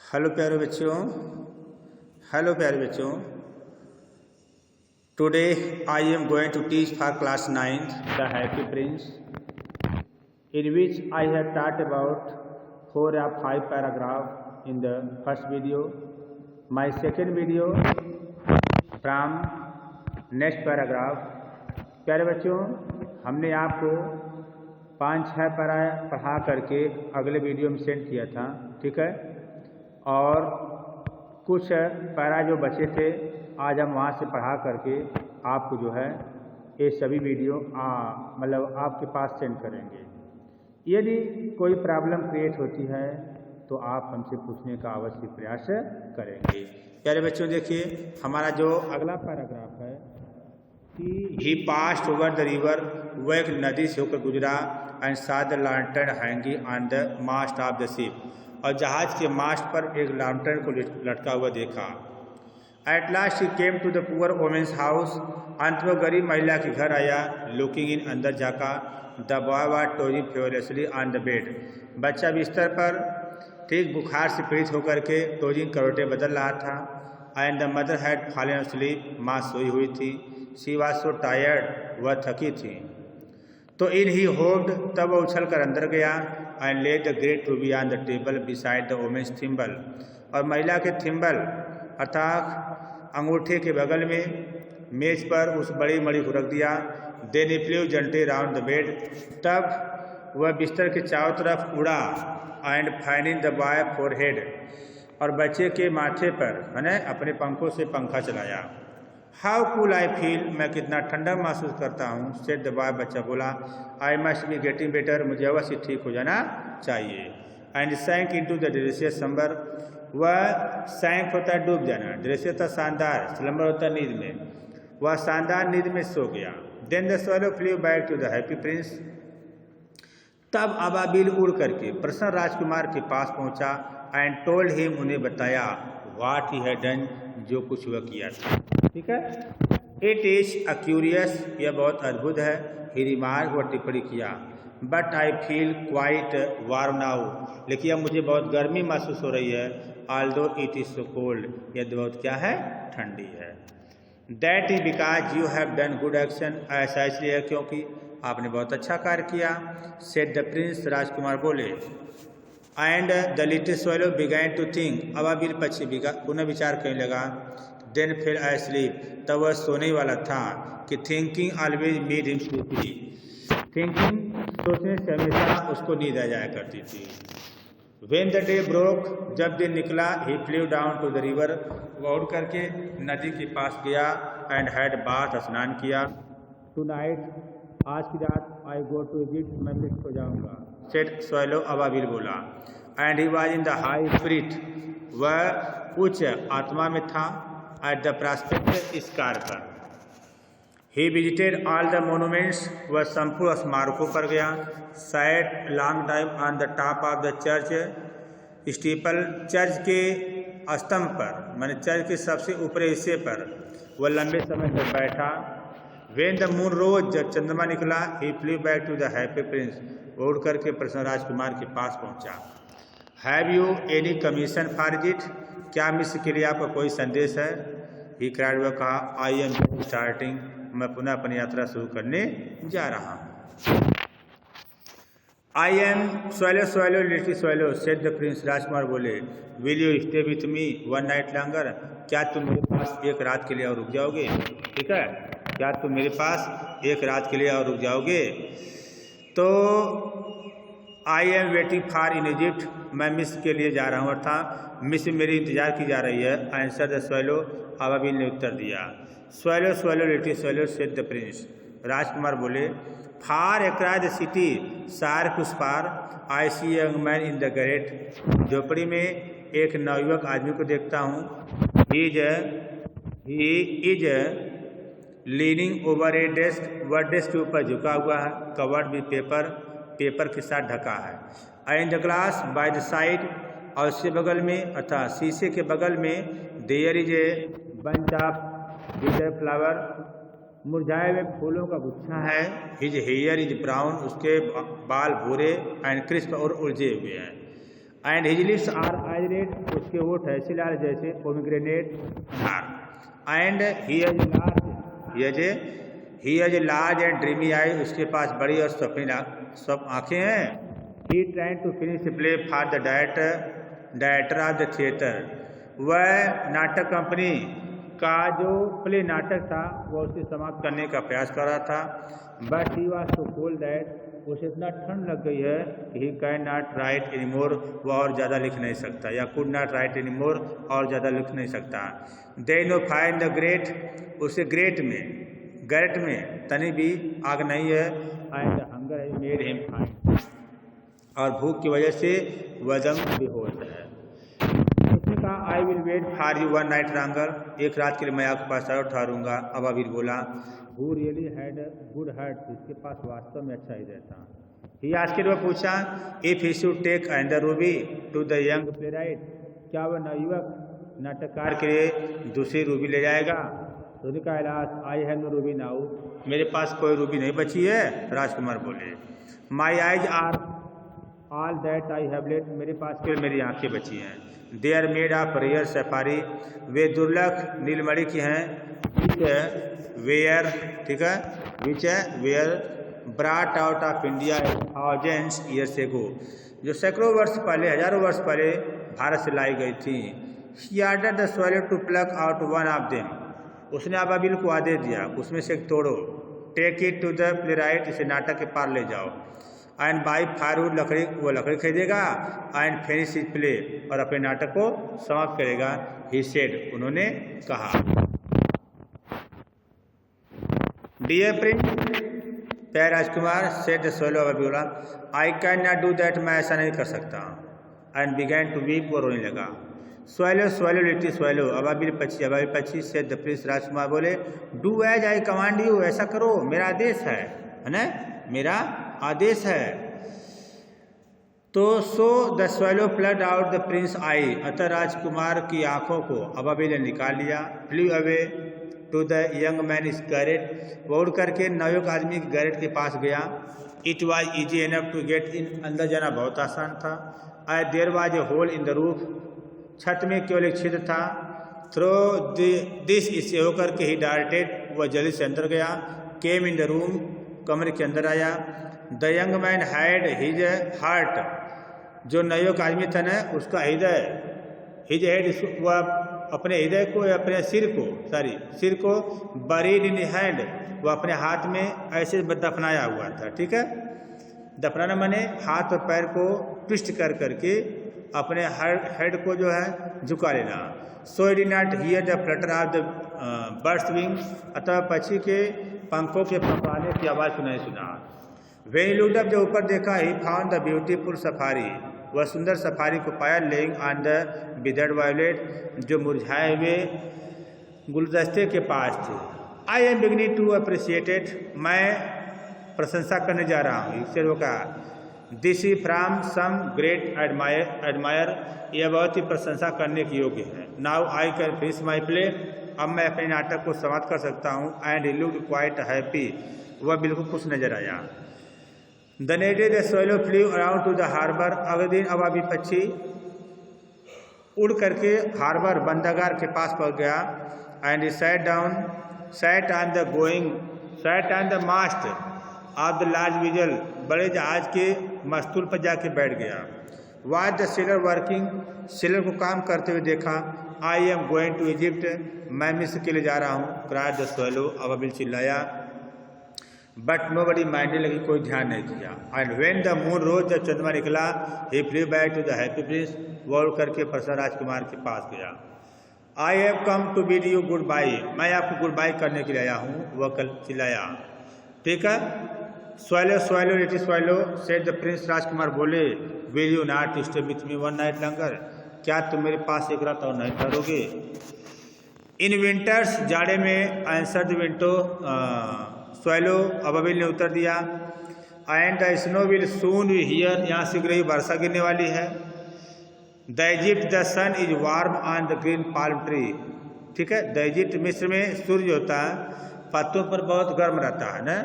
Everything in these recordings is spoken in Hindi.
हेलो प्यारे बच्चों, हेलो प्यारे बच्चों। Today I am going to teach for class 9th the happy prince, in which I have taught about 4 or 5 paragraphs in the first video. My second video from next paragraph. प्यारे बच्चों, हमने आपको 5-6 पैरा पढ़ा करके अगले वीडियो में सेंड किया था, ठीक है। और कुछ पैरा जो बचे थे आज हम वहाँ से पढ़ा करके आपको जो है ये सभी वीडियो मतलब आपके पास सेंड करेंगे। यदि कोई प्रॉब्लम क्रिएट होती है तो आप हमसे पूछने का अवश्य प्रयास करेंगे। प्यारे बच्चों, देखिए हमारा जो अगला पैराग्राफ है कि he passed over the river, वह एक नदी से होकर गुजरा and saw the lantern hanging on the mast of the ship, और जहाज के मास्ट पर एक लैंटर्न को लटका हुआ देखा। At last he came to the poor woman's house, अंत में गरीब महिला के घर आया। लुकिंग इन, अंदर जाका। The boy was tossing furiously on the bed, बच्चा बिस्तर पर ठीक बुखार से पीड़ित होकर के टोजिंग करवटें बदल रहा था। And the mother had fallen asleep, माँ सोई हुई थी। शी वाज सो टायर्ड, वह थकी थी। तो इन ही होप्ड, तब वह उछल कर अंदर गया। And laid the great ruby on the table beside the woman's thimble, और महिला के थिम्बल अर्थात अंगूठे के बगल में मेज पर उस बड़ी मणि को रख दिया। Then he flew gently round the bed, तब वह बिस्तर के चारों तरफ उड़ा। And fanning the boy forehead, और बच्चे के माथे पर मैंने अपने पंखों से पंखा चलाया। हाउ कूल आई फील, मैं कितना ठंडा महसूस करता हूँ। सेड द बॉय, बच्चा बोला। I must be getting better, मुझे अवश्य ठीक हो जाना चाहिए। And sank into the delicious slumber, वह सैंक होता है डूब जाना, डिलीशियस होता शानदार, स्लम्बर होता है नींद में, वह शानदार नींद में सो गया। Then the swallow flew back to the happy prince, तब अबाबिल उड़ करके प्रसन्न राजकुमार के पास पहुंचा। एंड टोल्ड हिम, उन्हें बताया व्हाट ही हैड डन, जो कुछ वह किया था, ठीक है। इट इज अ क्यूरियस, यह बहुत अद्भुत है। ही रिमार्क, वह टिप्पणी किया। But I feel quite warm now, लेकिन अब मुझे बहुत गर्मी महसूस हो रही है। Although it is so cold, यह बहुत क्या है, ठंडी है। That is because you have done good action, ऐसा इसलिए है क्योंकि आपने बहुत अच्छा कार्य किया। सेड द प्रिंस, राजकुमार बोले। And the little swallow began to think, अबाबिल पक्षी पुनः विचार करने लगा। देन फिर आई स्लीप, तब वह सोने वाला था कि thinking always made him sleepy, thinking सोचने से हमेशा उसको नींद आ जाया करती थी। व्हेन द डे ब्रोक, जब दिन निकला, ही फ्लेव डाउन टू द रिवर, वह उड़ करके नदी के पास गया। एंड हैड बाथ, स्नान किया। टू नाइट, आज की रात, आई गो टू इजिप्ट, मैं मिस्र हो जाऊंगा। सेड स्वैलो, अबाबिल बोला। And he was in the high spirit, वह उच्च आत्मा में था। एट द प्रॉस्पेक्ट, इस कार पर। He visited all the monuments, वह संपूर्ण स्मारकों पर गया। Sat long time on the top of the church steeple, church के स्तंभ पर, मैंने चर्च के सबसे ऊपरी हिस्से पर वह लंबे समय तक बैठा। वेन द मून रोज, जब चंद्रमा निकला, he flew back to the happy prince, वो उड़ करके प्रसन्न राजकुमार के पास पहुंचा। Have you any commission for it, क्या मिस्र के लिए आपका कोई संदेश है। ही क्राइड, वह कहा। आई एम स्टार्टिंग, मैं पुनः अपनी यात्रा शुरू करने जा रहा हूँ। I am swallow swallow little swallow, said the prince, राजकुमार बोले। Will you stay with me one night longer, क्या तुम मेरे पास एक रात के लिए और रुक जाओगे, ठीक है। क्या तुम मेरे पास एक रात के लिए और रुक जाओगे। तो I am waiting for in Egypt, मैं मिस्र के लिए जा रहा हूँ, अर्थात मिस्र मेरी इंतजार की जा रही है। आंसर द स्वैलो, अबाबिल ने उत्तर दिया। Swallow swallow little swallow, said the prince, राजकुमार बोले। फार अक्रॉस द सिटी, शहर के उस पार, I see young man in the great, झोपड़ी में एक नवयुवक आदमी को देखता हूँ। He is leaning over a desk, वह डेस्क के ऊपर झुका हुआ है। कवर्ड विद पेपर, पेपर के साथ ढका है। And the glass by the side, और उसके बगल में अर्थात शीशे के बगल में there is a bunch of wither flower, मुरझाए हुए फूलों का गुच्छा है। हिज हेयर इज ब्राउन, उसके बाल भूरे एंड क्रिस्प और उलझे हुए हैं। And his lips are as red, उसके ओठ ऐसे लाल जैसे पोमीग्रेनेट अनार। And he has large and dreamy eye, उसके पास बड़ी और स्वप्निल सब आँखें हैं। He trying to finish play for the director of the theatre, वह नाटक कंपनी का जो प्ले नाटक था वह उसे समाप्त करने का प्रयास कर रहा था। But he was so cold that, उसे इतना ठंड लग गई है कि he can not right any more, वह और ज़्यादा लिख नहीं सकता, या could not right any more, और ज़्यादा लिख नहीं सकता। They know fine the great, उसे गैरेट में तनी भी आग नहीं है। And hunger has made him fine, और भूख की वजह से वह दम बेहोश है। उसने कहा I will wait for you one night longer, एक रात के लिए मैं आपके पास और ठहरूंगा। अबाबिल बोला who really had good heart, जिसके पास वास्तव में अच्छा हृदय था। ही आस्क्ड, वह पूछा if he should take another ruby to the young playwright, क्या वह नवयुवक नाटककार के लिए दूसरी रूबी ले जाएगा। तो उसने कहा alas I have no ruby now, मेरे पास कोई रूबी नहीं बची है। राजकुमार बोले my eyes are all that I have left, मेरे पास केवल मेरी आंखें बची हैं। They are made of rare sapphire, वे दुर्लभ नीलमणि की हैं। वेयर, ठीक है, विच है were brought out of India thousands years ago, जो सैकड़ों वर्ष पहले, हजारों वर्ष पहले भारत से लाई गई थी। He ordered the swallow to pluck out one of them, उसने अबाबिल को आदेश दिया उसमें से एक तोड़ो। Take it to the playwright, इसे नाटक के पार ले जाओ। एंड बाई फायरवुड, लकड़ी, वो लकड़ी खरीदेगा। एंड फिनिश इज प्ले, और अपने नाटक को समाप्त करेगा। ही सेड, उन्होंने कहा। डियर प्रिंस, प्यारे राजकुमार, सेड द स्वैलो, अबाबिल बोला I can not do that, मैं ऐसा नहीं कर सकता। एंड बिगैन टू वीप, वो रोने लगा। स्वैलो स्वैलो लिटिल स्वैलो, अबाबिल पक्षी, सेड द प्रिंस, राजकुमार बोले do as I command you, ऐसा करो, मेरा आदेश है ना, मेरा आदेश है। तो so the swallow plucked out the prince eye, अतः राजकुमार की आंखों को अबाबिल ने निकाल लिया। Flew away to the young man is garret, वो उड़ करके नवयुवक आदमी के गैरेट के पास गया। It was easy enough to get in, अंदर जाना बहुत आसान था। I there was a hole in the roof, छत में केवल एक छिद्र था। थ्रो दिस, इसे होकर के ही डार्टेड, वह जल्दी से अंदर गया। केम इन द रूम, कमरे के अंदर आया। The young man had his heart, जो नवयुवक आदमी था ना उसका हृदय, हिज हेड, वह अपने हृदय को, अपने सिर को बरीड इन हैंड, वो अपने हाथ में ऐसे दफनाया हुआ था। ठीक है, दफनाना माने हाथ और पैर को ट्विस्ट कर करके अपने हेड को जो है झुका लेना। So it did not here the Flutter of the birds wing, अतः पक्षी के पंखों के फड़फड़ाने की आवाज़ को नहीं सुना। वेन ही लुक्ड अप, जब ऊपर देखा, he found the beautiful safari, वह सुंदर सफारी को पाया। Lying on the withered violet, जो मुरझाए हुए गुलदस्ते के पास थे। I am beginning to appreciated, मैं प्रशंसा करने जा रहा हूँ। इससे वो कहा this is from some great admire, यह बहुत ही प्रशंसा करने के योग्य है। Now I can finish my play, अब मैं अपने नाटक को समाप्त कर सकता हूँ। And he looked quite happy, वह बिल्कुल खुश नजर आया। The next day the swallow flew around to the harbour, अगले दिन अबाबिल पक्षी उड़ करके हार्बर, बंदरगाह के पास पहुंच गया। And sat on the mast of the large vessel, बड़े जहाज के मस्तूल पर जाके बैठ गया। Was the sailor working, sailor को काम करते हुए देखा। I am going to Egypt, मैं मिस्र के लिए जा रहा हूँ। क्राइड द स्वैलो, अबाबिल चिल्लाया। बट नो बडी माइंडेड, लगी कोई ध्यान नहीं दिया। And when the moon rose, जब चंद्रमा निकला, he flew back to the happy prince, वो उड़ करके प्रसन्न राजकुमार के पास गया। I have come to bid you good bye, मैं आपको गुड बाई करने के लिए आया हूँ, वह कल चिल्लाया। ठीक है, swallow swallow little swallow, said the prince, राजकुमार बोले will you not stay with me one night longer, क्या तुम मेरे पास एक रात और नहीं ठहरोगे। इन विंटर्स, जाड़े में, आंसर द विंटो, स्वैलो, अबाबिल ने उत्तर दिया। And the snow will soon be here, यहाँ शीघ्र ही वर्षा गिरने वाली है। The Egypt the sun is warm on the green palm tree, ठीक है, द इजिप्ट, मिस्र में सूर्य होता है पत्तों पर बहुत गर्म रहता है ना।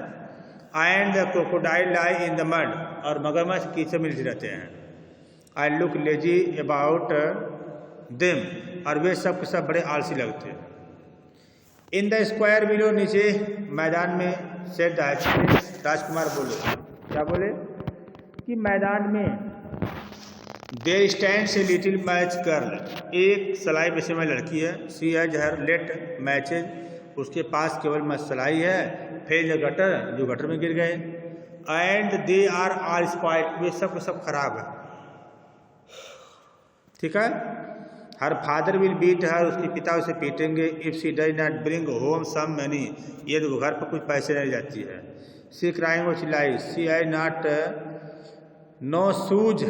And the crocodile lie in the mud, और मगरमच्छ कीचड़ में लेटे रहते हैं। I look lazy about them, और वे सब के सब बड़े आलसी लगते। इन द स्क्वायर बिलो, नीचे मैदान में, सेड राजकुमार बोले, क्या बोले कि मैदान में there stands a little match girl, एक सलाई पेशे में लड़की है, she has her let matches, उसके पास केवल मसलाई है, फेल गटर, जो गटर में गिर गए, and they are are spoiled, वे सब के सब खराब है। ठीक है। Her father will beat her, उसके पिता उसे पीटेंगे, if she does not bring home some money, यदि वो घर पर कुछ पैसे नहीं जाती है। सी क्राइंग, वो चिल्लाई, सी हैज नॉट नो शूज,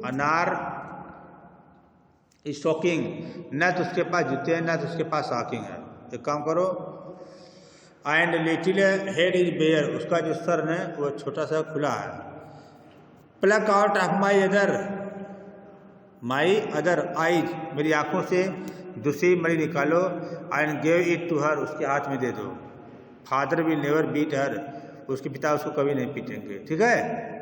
अनार स्टॉकिंग, न तो उसके पास जूते हैं न तो उसके पास सॉकिंग है। एक काम करो, and little head is bare, उसका जो सर है वो छोटा सा खुला है। Pluck out of my other eyes, मेरी आंखों से दूसरी मणि निकालो, and give it to her, उसके हाथ में दे दो। Father will never beat her, उसके पिता उसको कभी नहीं पीटेंगे। ठीक है।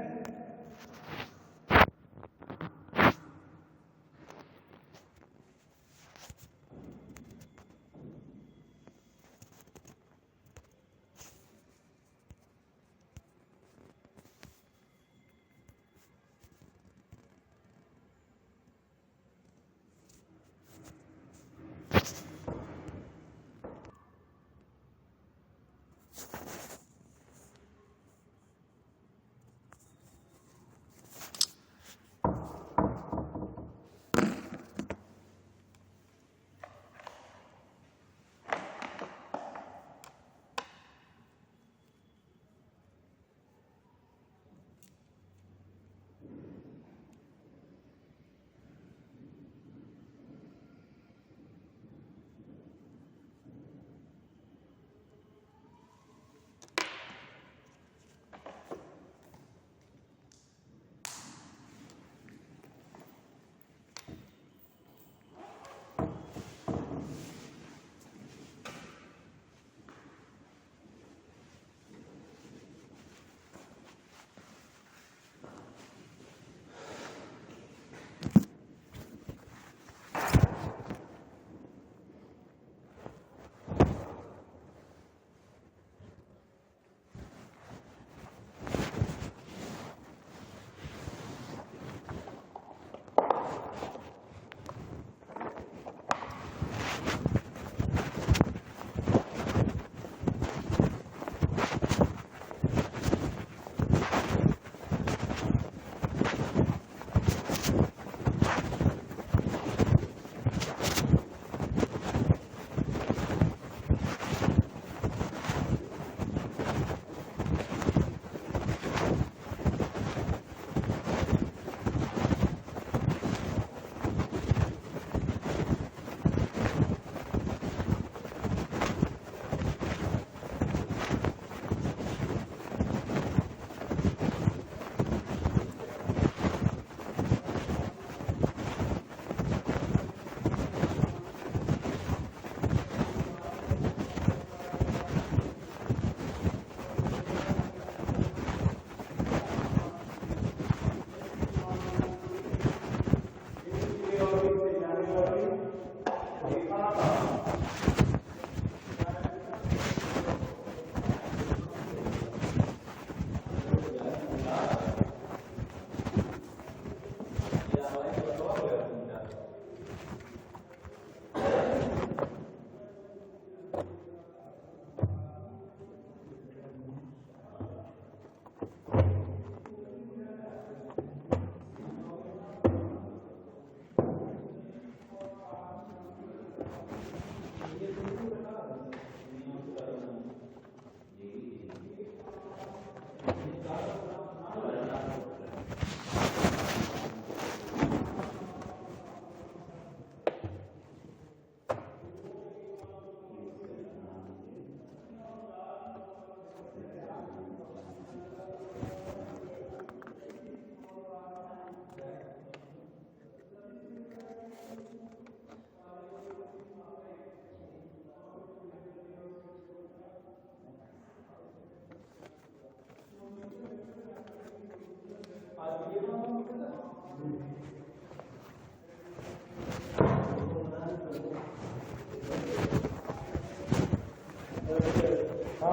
13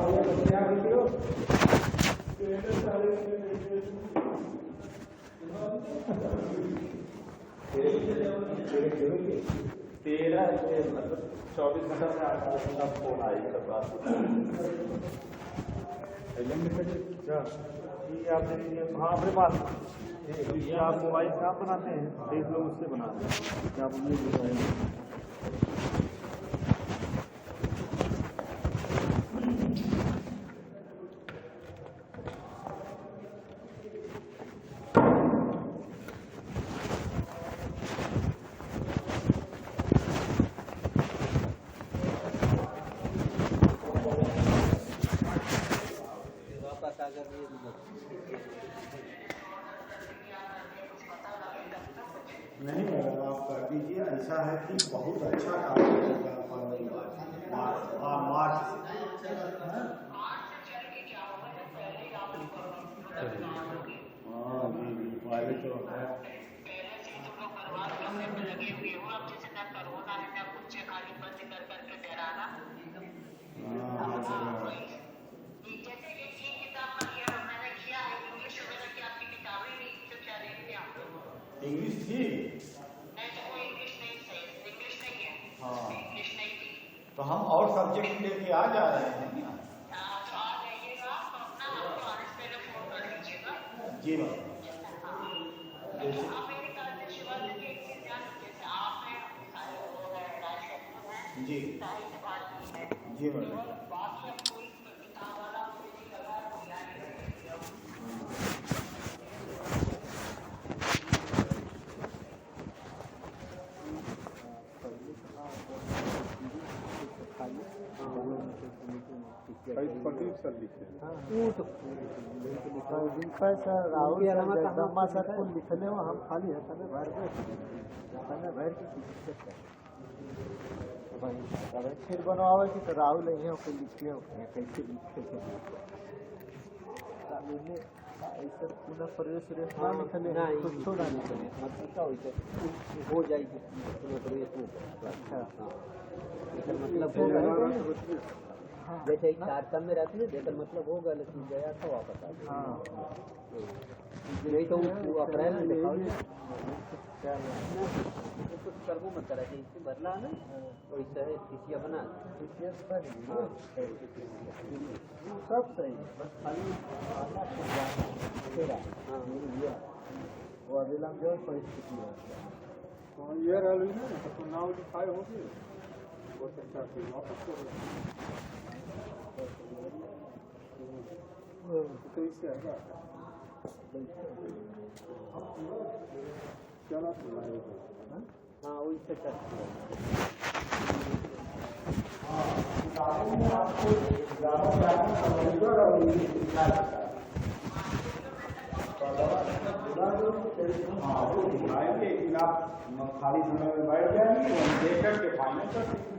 मतलब 24 घंटा में आपका फोन आएगा बात। हाँ अपने पास ये आप मोबाइल से आप बनाते हैं, देख लो उससे बनाते हैं क्या आप ये नहीं मैडम आप कर दीजिए। ऐसा है कि बहुत अच्छा काम करेगा मार्च हाँ जी पहले तो है इंग्लिश थी। हाँ तो हम और सब्जेक्ट लेके आ जा रहे हैं ना। जी मैम जी जी मैडम राहुल जगदम्बा सर को लिखने में हम खाली है तने भर के फिर बनवावे की तो राहुल है ओके लिखे कैसे लिखे ऐसा पूरा प्रवेश ना लिखने कुछ छोड़ा नहीं करे मतलब क्या हो जाएगी प्रवेश में। अच्छा मतलब जैसे एक चार में रहती है जेकर मतलब होगा लेकिन गया था वापस आ गया। नहीं तो वो अप्रैल में दिखाओ कुछ कर्मों में करा कि इससे बदला ना वैसा है किसी बना सब सही बस खाली वो अभी लग जाओ परिस्थिति ये रही ना तो नाव लिखाए होगी बहुत अच्छा वापस करो तो इससे आएगा चला हाँ वही से खाली समय में बैठ जाएंगे देख करके फाइनल कर देंगे।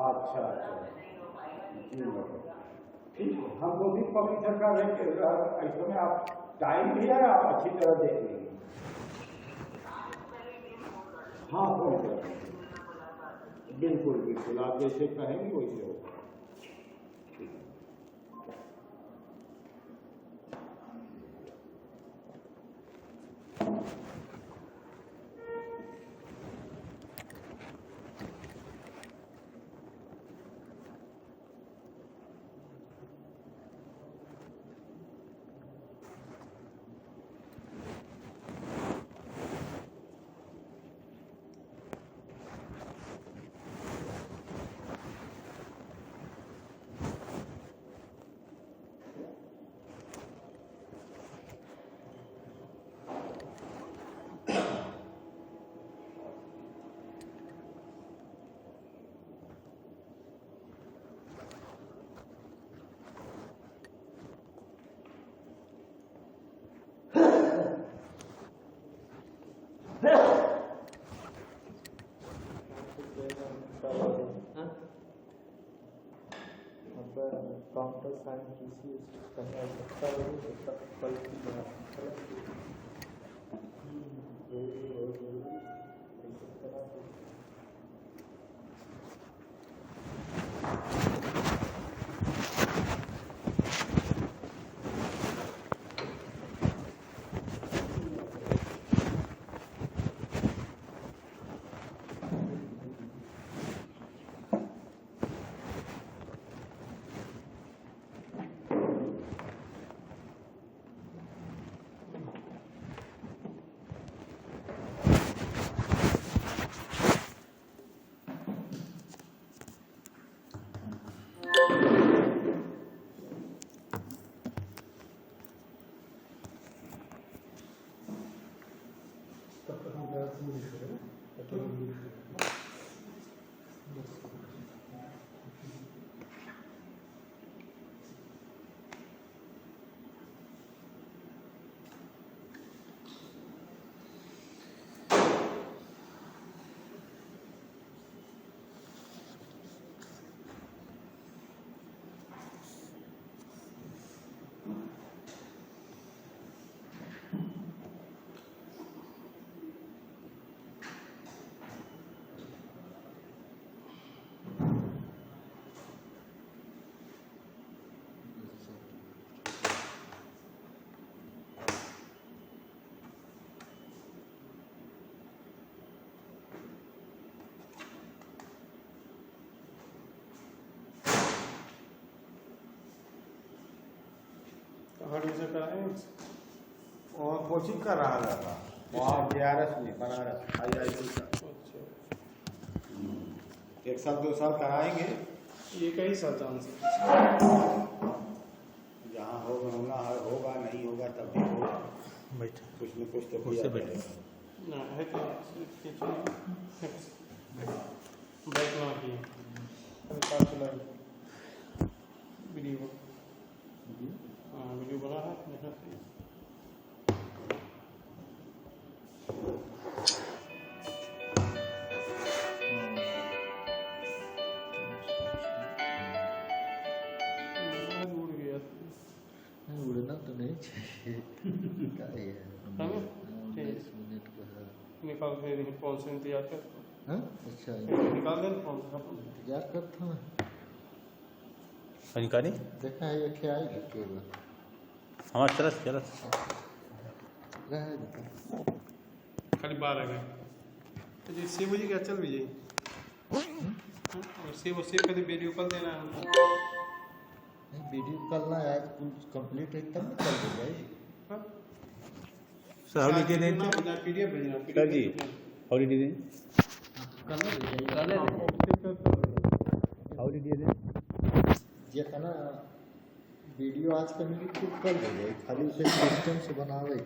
अच्छा ठीक है हमको भी पब्लिक सरकार ऐसे में आप टाइम भी है आप अच्छी तरह देख लेंगे। हाँ बिल्कुल बिल्कुल आप जैसे कहेंगे वैसे होगा। काउंटर साइन किसी करना सकता है कल की बात से कराएं और कोचिंग कर रहा था वहाँ JRS में बनारस IIT का। अच्छा 1 साल 2 साल कराएंगे, ये कई साल चांस जहाँ होगा होगा नहीं होगा तब भी होगा, कुछ न कुछ तो किया जाएगा। ना है तो बैक ना की अभी चला वीडियो वीडियो बना है यहाँ से उड़ गया उड़ना तो नहीं चाहिए क्या है हाँ? 19 मिनट का है। निकाल के हेडफोन से इंतजार कर हाँ अच्छा निकाल दे फोन से इंतजार करता हूँ। निकाली देखा है ये क्या आएगा केवल हमारे तरफ चलत रहेगा। खाली 12 गए तो जी सेव हो क्या चल भी जाए और सेव कर वीडियो कर देना है हमको। वीडियो कल ना आज कुछ कंप्लीट है तब ना कल हो जाएगी। हाँ? सर हॉलीडे दें ना भेजना PDF भेजना सर जी हॉलीडे दें कल हो जाएगी हॉलीडे दें ये था ना वीडियो आज कंप्लीट कल हो जाएगी, खाली उसे सिस्टम से बनावे।